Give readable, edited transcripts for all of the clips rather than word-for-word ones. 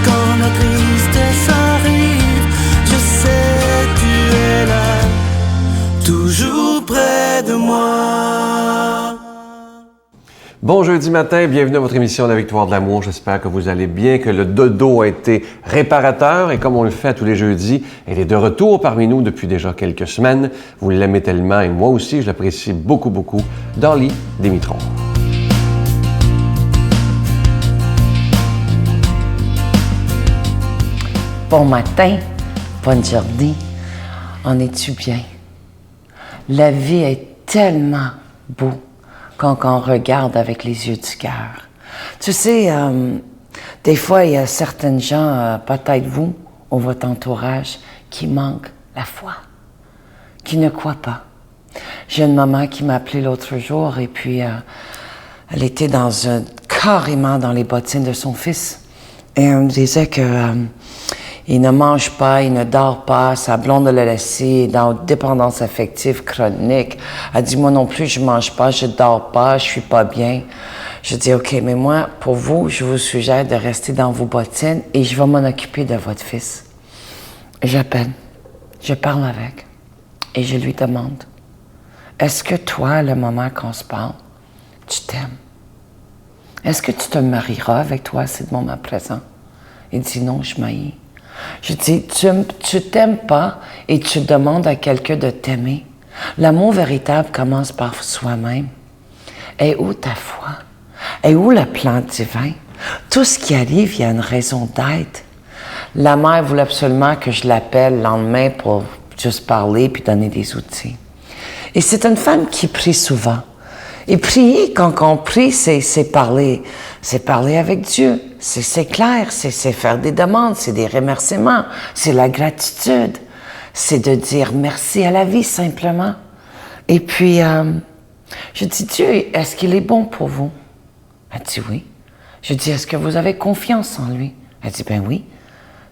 quand la tristesse arrive, je sais tu es là, toujours près de moi. Bon jeudi matin, bienvenue à votre émission La Victoire de l'amour. J'espère que vous allez bien, que le dodo a été réparateur et comme on le fait à tous les jeudis, elle est de retour parmi nous depuis déjà quelques semaines. Vous l'aimez tellement et moi aussi, je l'apprécie beaucoup, beaucoup. Dolly Dimitron. Bon matin, bonne journée. En es-tu bien? La vie est tellement beau quand on regarde avec les yeux du cœur. Tu sais, des fois, il y a certaines gens, peut-être vous ou votre entourage, qui manquent la foi, qui ne croient pas. J'ai une maman qui m'a appelé l'autre jour et puis elle était carrément dans les bottines de son fils. Et elle me disait que il ne mange pas, il ne dort pas, sa blonde l'a laissé dans une dépendance affective chronique. Elle dit, moi non plus, je mange pas, je dors pas, je suis pas bien. Je dis, OK, mais moi, pour vous, je vous suggère de rester dans vos bottines et je vais m'en occuper de votre fils. J'appelle, je parle avec et je lui demande, est-ce que toi, le moment qu'on se parle, tu t'aimes? Est-ce que tu te marieras avec toi à ce moment présent? Il dit, non, je m'haïs. Je dis, tu t'aimes pas et tu demandes à quelqu'un de t'aimer. L'amour véritable commence par soi-même. Et où ta foi? Et où le plan divin? Tout ce qui arrive, il y a une raison d'être. La mère voulait absolument que je l'appelle le lendemain pour juste parler puis donner des outils. Et c'est une femme qui prie souvent. Et prier, quand on prie, c'est parler avec Dieu. C'est clair, c'est faire des demandes, c'est des remerciements, c'est la gratitude. C'est de dire merci à la vie, simplement. Et puis, je dis, Dieu, est-ce qu'il est bon pour vous? Elle dit oui. Je dis, est-ce que vous avez confiance en lui? Elle dit, ben oui.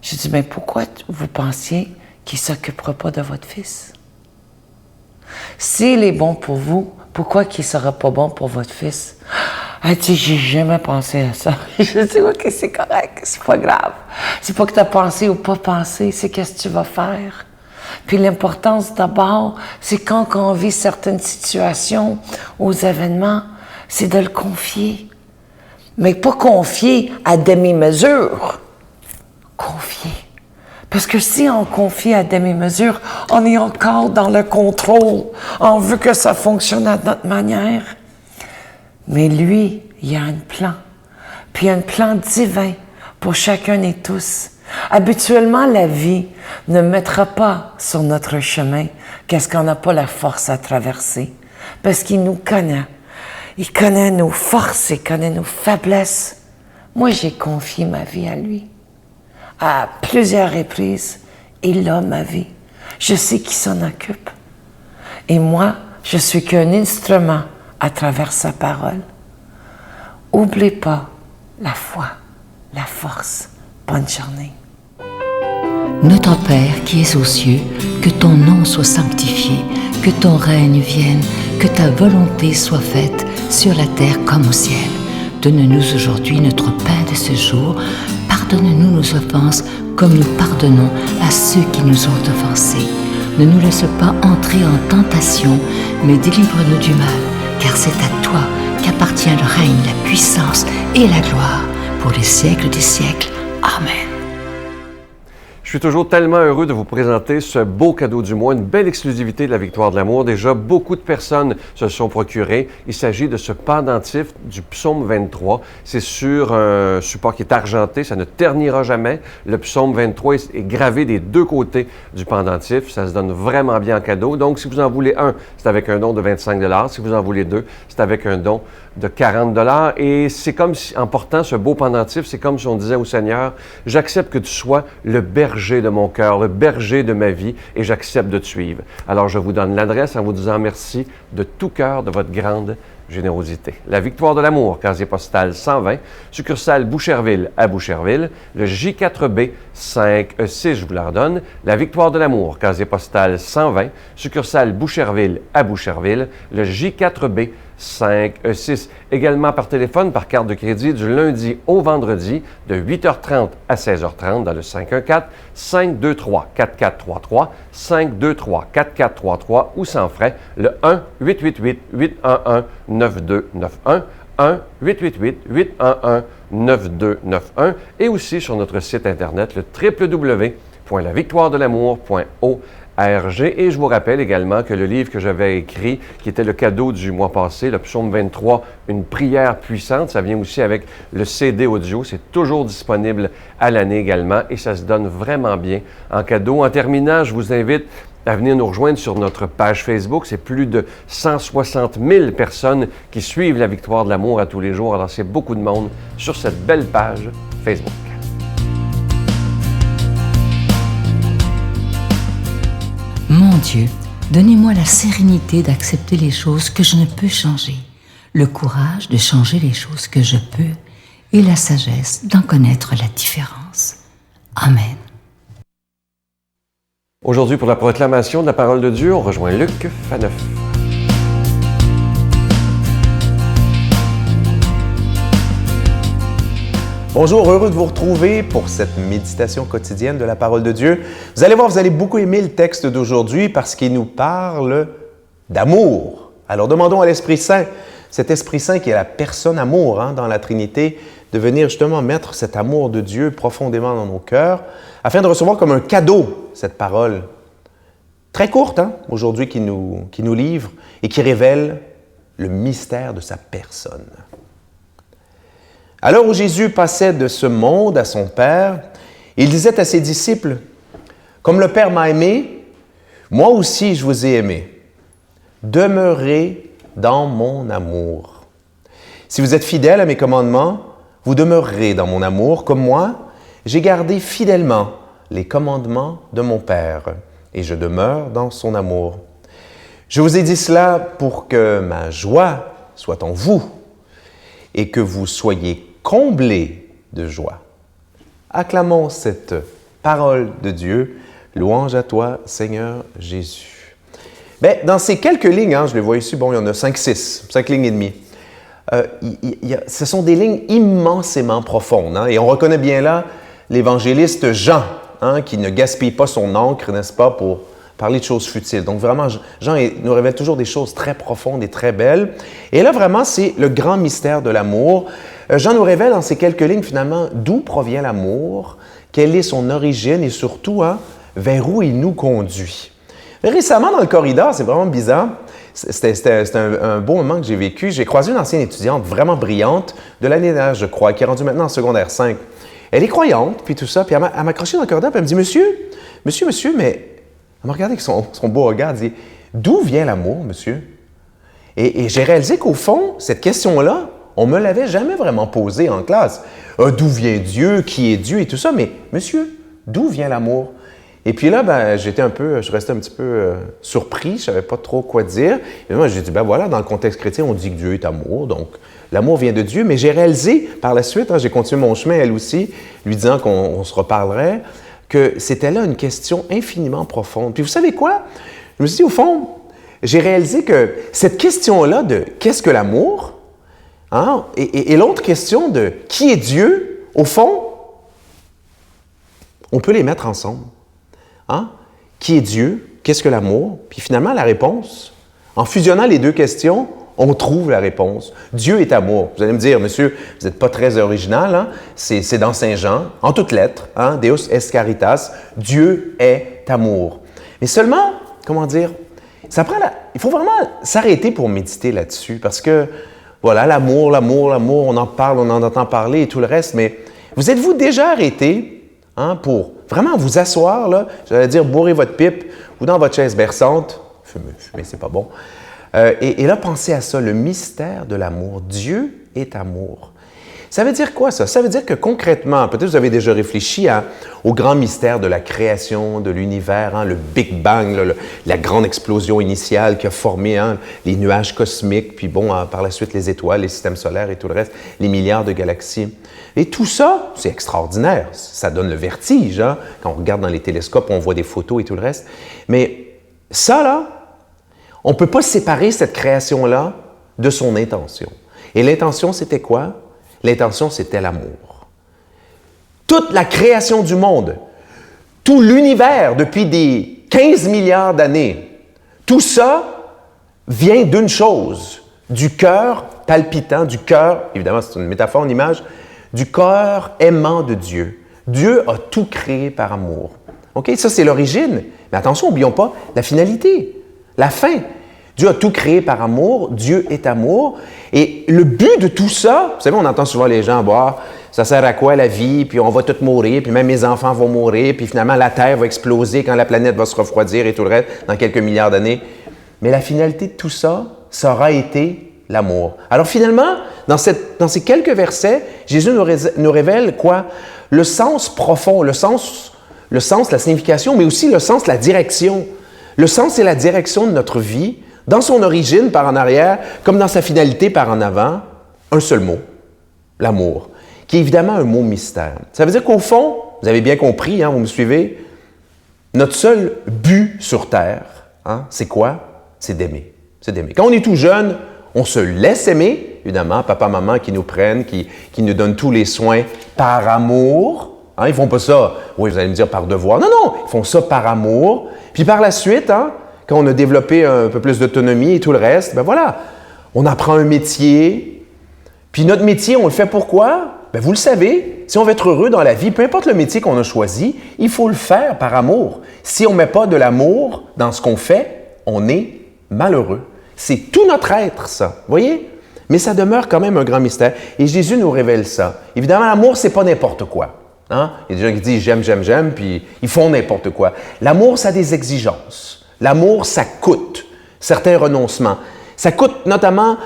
Je dis, mais pourquoi vous pensiez qu'il ne s'occupera pas de votre fils? S'il est bon pour vous, pourquoi qu'il ne sera pas bon pour votre fils? Elle dit, j'ai jamais pensé à ça. Je dis, OK, c'est correct, c'est pas grave. C'est pas que tu as pensé ou pas pensé, c'est qu'est-ce que tu vas faire. Puis l'importance d'abord, c'est quand on vit certaines situations, aux événements, c'est de le confier. Mais pas confier à demi-mesure. Confier. Parce que si on confie à demi-mesure, on est encore dans le contrôle. On veut que ça fonctionne à notre manière. Mais lui, il y a un plan. Puis il y a un plan divin pour chacun et tous. Habituellement, la vie ne mettra pas sur notre chemin qu'est-ce qu'on n'a pas la force à traverser. Parce qu'il nous connaît. Il connaît nos forces, il connaît nos faiblesses. Moi, j'ai confié ma vie à lui. À plusieurs reprises, il a ma vie. Je sais qui s'en occupe. Et moi, je suis qu'un instrument à travers sa parole. Oublie pas la foi, la force. Bonne journée. Notre Père qui es aux cieux, que ton nom soit sanctifié, que ton règne vienne, que ta volonté soit faite sur la terre comme au ciel. Donne-nous aujourd'hui notre pain de ce jour. Pardonne-nous nos offenses comme nous pardonnons à ceux qui nous ont offensés. Ne nous laisse pas entrer en tentation, mais délivre-nous du mal, car c'est à toi qu'appartient le règne, la puissance et la gloire pour les siècles des siècles. Amen. Je suis toujours tellement heureux de vous présenter ce beau cadeau du mois, une belle exclusivité de la Victoire de l'amour. Déjà, beaucoup de personnes se sont procurées. Il s'agit de ce pendentif du psaume 23. C'est sur un support qui est argenté, ça ne ternira jamais. Le psaume 23 est gravé des deux côtés du pendentif. Ça se donne vraiment bien en cadeau. Donc, si vous en voulez un, c'est avec un don de 25 $. Si vous en voulez deux, c'est avec un don de 40 $. Et c'est comme si, en portant ce beau pendentif, c'est comme si on disait au Seigneur, j'accepte que tu sois le berger de mon cœur, le berger de ma vie, et j'accepte de te suivre. Alors, je vous donne l'adresse en vous disant merci de tout cœur de votre grande générosité. La Victoire de l'amour, casier postal 120, succursale Boucherville à Boucherville, le J4B 5E6, je vous la redonne. La Victoire de l'amour, casier postal 120, succursale Boucherville à Boucherville, le J4B 5-6. Également par téléphone, par carte de crédit, du lundi au vendredi, de 8h30 à 16h30 dans le 514-523-4433, 523-4433 ou sans frais, le 1-888-811-9291, 1-888-811-9291 et aussi sur notre site Internet, le www.lavictoiredelamour.org. Et je vous rappelle également que le livre que j'avais écrit, qui était le cadeau du mois passé, le psaume 23, Une prière puissante, ça vient aussi avec le CD audio. C'est toujours disponible à l'année également et ça se donne vraiment bien en cadeau. En terminant, je vous invite à venir nous rejoindre sur notre page Facebook. C'est plus de 160 000 personnes qui suivent la Victoire de l'amour à tous les jours. Alors, c'est beaucoup de monde sur cette belle page Facebook. Mon Dieu, donnez-moi la sérénité d'accepter les choses que je ne peux changer, le courage de changer les choses que je peux et la sagesse d'en connaître la différence. Amen. Aujourd'hui, pour la proclamation de la parole de Dieu, on rejoint Luc Faneuf. Bonjour, heureux de vous retrouver pour cette méditation quotidienne de la parole de Dieu. Vous allez voir, vous allez beaucoup aimer le texte d'aujourd'hui parce qu'il nous parle d'amour. Alors demandons à l'Esprit Saint, cet Esprit Saint qui est la personne amour dans la Trinité, de venir justement mettre cet amour de Dieu profondément dans nos cœurs afin de recevoir comme un cadeau cette parole très courte aujourd'hui qui nous livre et qui révèle le mystère de sa personne. À l'heure où Jésus passait de ce monde à son Père, il disait à ses disciples, « Comme le Père m'a aimé, moi aussi je vous ai aimé. Demeurez dans mon amour. Si vous êtes fidèles à mes commandements, vous demeurerez dans mon amour, comme moi, j'ai gardé fidèlement les commandements de mon Père, et je demeure dans son amour. Je vous ai dit cela pour que ma joie soit en vous, et que vous soyez comblés de joie. » Acclamons cette parole de Dieu. Louange à toi, Seigneur Jésus. Bien, dans ces quelques lignes, je les vois ici, il y en a 5 lignes et demie. Ce sont des lignes immensément profondes. Et on reconnaît bien là l'évangéliste Jean, qui ne gaspille pas son encre, n'est-ce pas, pour parler de choses futiles. Donc vraiment, Jean nous révèle toujours des choses très profondes et très belles. Et là, vraiment, c'est le grand mystère de l'amour. Jean nous révèle dans ces quelques lignes, finalement, d'où provient l'amour, quelle est son origine et surtout, vers où il nous conduit. Récemment, dans le corridor, c'est vraiment bizarre, c'était un beau moment que j'ai vécu. J'ai croisé une ancienne étudiante vraiment brillante de l'année dernière, je crois, qui est rendue maintenant en secondaire 5. Elle est croyante, puis tout ça, puis elle m'a accroché dans le corridor, puis elle me dit « Monsieur, mais... » Elle m'a regardé avec son beau regard, elle dit « D'où vient l'amour, monsieur? » Et j'ai réalisé qu'au fond, cette question-là, on ne me l'avait jamais vraiment posée en classe. D'où vient Dieu? Qui est Dieu? Et tout ça. Mais monsieur, d'où vient l'amour? Et puis là, je restais un petit peu surpris, je ne savais pas trop quoi dire. Et moi, j'ai dit, voilà, dans le contexte chrétien, on dit que Dieu est amour, donc l'amour vient de Dieu. Mais j'ai réalisé par la suite, j'ai continué mon chemin, elle aussi, lui disant qu'on se reparlerait, que c'était là une question infiniment profonde. Puis vous savez quoi? Je me suis dit, au fond, j'ai réalisé que cette question-là de qu'est-ce que l'amour, et l'autre question de qui est Dieu, au fond, on peut les mettre ensemble. Qui est Dieu? Qu'est-ce que l'amour? Puis finalement, la réponse, en fusionnant les deux questions, on trouve la réponse. Dieu est amour. Vous allez me dire, monsieur, vous n'êtes pas très original, c'est dans Saint Jean, en toutes lettres, Deus est caritas, Dieu est amour. Mais seulement, il faut vraiment s'arrêter pour méditer là-dessus, parce que, voilà, l'amour, on en parle, on en entend parler et tout le reste, mais vous êtes-vous déjà arrêté pour vraiment vous asseoir, là, j'allais dire, bourrer votre pipe ou dans votre chaise berçante, fumer, c'est pas bon, et là, pensez à ça, le mystère de l'amour. Dieu est amour. Ça veut dire quoi, ça? Ça veut dire que concrètement, peut-être vous avez déjà réfléchi au grand mystère de la création, de l'univers, le Big Bang, la grande explosion initiale qui a formé les nuages cosmiques, puis par la suite les étoiles, les systèmes solaires et tout le reste, les milliards de galaxies. Et tout ça, c'est extraordinaire. Ça donne le vertige. Quand on regarde dans les télescopes, on voit des photos et tout le reste. Mais ça, là, on ne peut pas séparer cette création-là de son intention. Et l'intention, c'était quoi? L'intention, c'était l'amour. Toute la création du monde, tout l'univers depuis des 15 milliards d'années, tout ça vient d'une chose, du cœur palpitant, du cœur, évidemment c'est une métaphore, une image, du cœur aimant de Dieu. Dieu a tout créé par amour. OK? Ça, c'est l'origine. Mais attention, n'oublions pas la finalité, la fin. Dieu a tout créé par amour, Dieu est amour. Et le but de tout ça, vous savez, on entend souvent les gens boire, ça sert à quoi la vie, puis on va tous mourir, puis même mes enfants vont mourir, puis finalement la Terre va exploser quand la planète va se refroidir et tout le reste dans quelques milliards d'années. Mais la finalité de tout ça, ça aura été l'amour. Alors finalement, dans ces quelques versets, Jésus nous révèle quoi? Le sens profond, le sens, la signification, mais aussi le sens, la direction. Le sens et la direction de notre vie, dans son origine par en arrière, comme dans sa finalité par en avant, un seul mot, l'amour, qui est évidemment un mot mystère. Ça veut dire qu'au fond, vous avez bien compris, hein, vous me suivez, notre seul but sur Terre, hein, c'est quoi? C'est d'aimer. C'est d'aimer. Quand on est tout jeune, on se laisse aimer, évidemment, papa, maman qui nous prennent, qui nous donnent tous les soins par amour. Hein, ils ne font pas ça, oui, vous allez me dire par devoir. Non, non, ils font ça par amour. Puis par la suite, hein, quand on a développé un peu plus d'autonomie et tout le reste, ben voilà, on apprend un métier. Puis notre métier, on le fait pourquoi? Ben vous le savez, si on veut être heureux dans la vie, peu importe le métier qu'on a choisi, il faut le faire par amour. Si on ne met pas de l'amour dans ce qu'on fait, on est malheureux. C'est tout notre être, ça. Vous voyez? Mais ça demeure quand même un grand mystère. Et Jésus nous révèle ça. Évidemment, l'amour, c'est pas n'importe quoi. Hein? Il y a des gens qui disent « j'aime », puis ils font n'importe quoi. L'amour, ça a des exigences. L'amour, ça coûte certains renoncements. Ça coûte notamment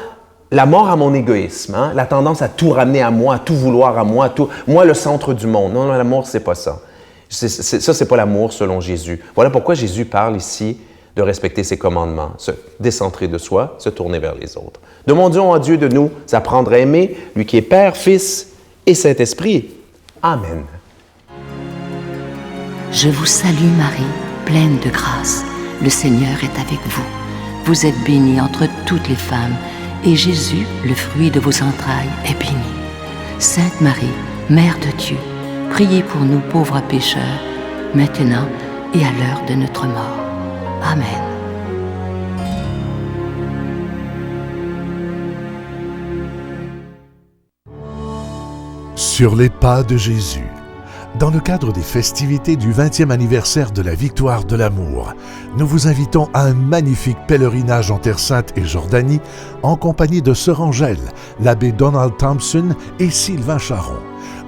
la mort à mon égoïsme, hein? La tendance à tout ramener à moi, à tout vouloir à moi, moi le centre du monde. Non, l'amour, c'est pas ça. Ça, c'est pas l'amour selon Jésus. Voilà pourquoi Jésus parle ici de respecter ses commandements, se décentrer de soi, se tourner vers les autres. Demandons à Dieu de nous apprendre à aimer, lui qui est Père, Fils et Saint-Esprit. Amen. Je vous salue Marie, pleine de grâce. Le Seigneur est avec vous. Vous êtes bénie entre toutes les femmes, et Jésus, le fruit de vos entrailles, est béni. Sainte Marie, Mère de Dieu, priez pour nous pauvres pécheurs, maintenant et à l'heure de notre mort. Amen. Sur les pas de Jésus. Dans le cadre des festivités du 20e anniversaire de la victoire de l'amour, nous vous invitons à un magnifique pèlerinage en Terre Sainte et Jordanie en compagnie de Sœur Angèle, l'abbé Donald Thompson et Sylvain Charon.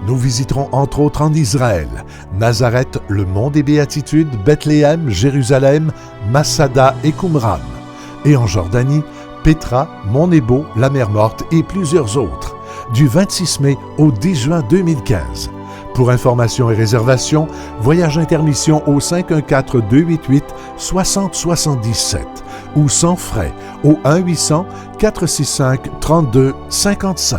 Nous visiterons entre autres en Israël, Nazareth, le Mont des Béatitudes, Bethléem, Jérusalem, Masada et Qumran. Et en Jordanie, Pétra, Mont Nebo, la mer Morte et plusieurs autres, du 26 mai au 10 juin 2015. Pour informations et réservations, voyage intermission au 514-288-6077 ou sans frais au 1-800-465-3255.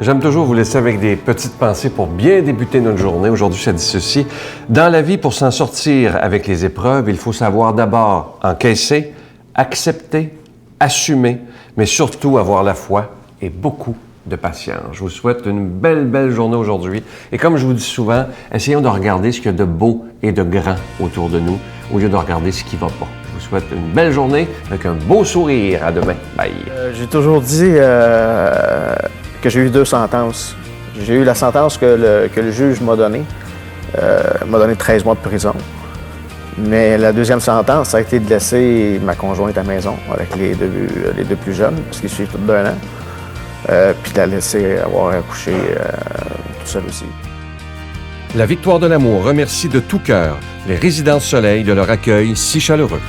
J'aime toujours vous laisser avec des petites pensées pour bien débuter notre journée. Aujourd'hui, ça dit ceci. Dans la vie, pour s'en sortir avec les épreuves, il faut savoir d'abord encaisser, accepter, assumer, mais surtout avoir la foi et beaucoup de patience. Je vous souhaite une belle journée aujourd'hui. Et comme je vous dis souvent, essayons de regarder ce qu'il y a de beau et de grand autour de nous, au lieu de regarder ce qui ne va pas. Je vous souhaite une belle journée avec un beau sourire. À demain. Bye. J'ai toujours dit que j'ai eu 2 sentences. J'ai eu la sentence que le juge m'a donnée. M'a donné 13 mois de prison. Mais la deuxième sentence, ça a été de laisser ma conjointe à la maison avec les deux plus jeunes, parce qu'ils suivent tous d'1 an. Puis de la laisser avoir accouché tout seul aussi. La Victoire de l'amour remercie de tout cœur les Résidences Soleil de leur accueil si chaleureux.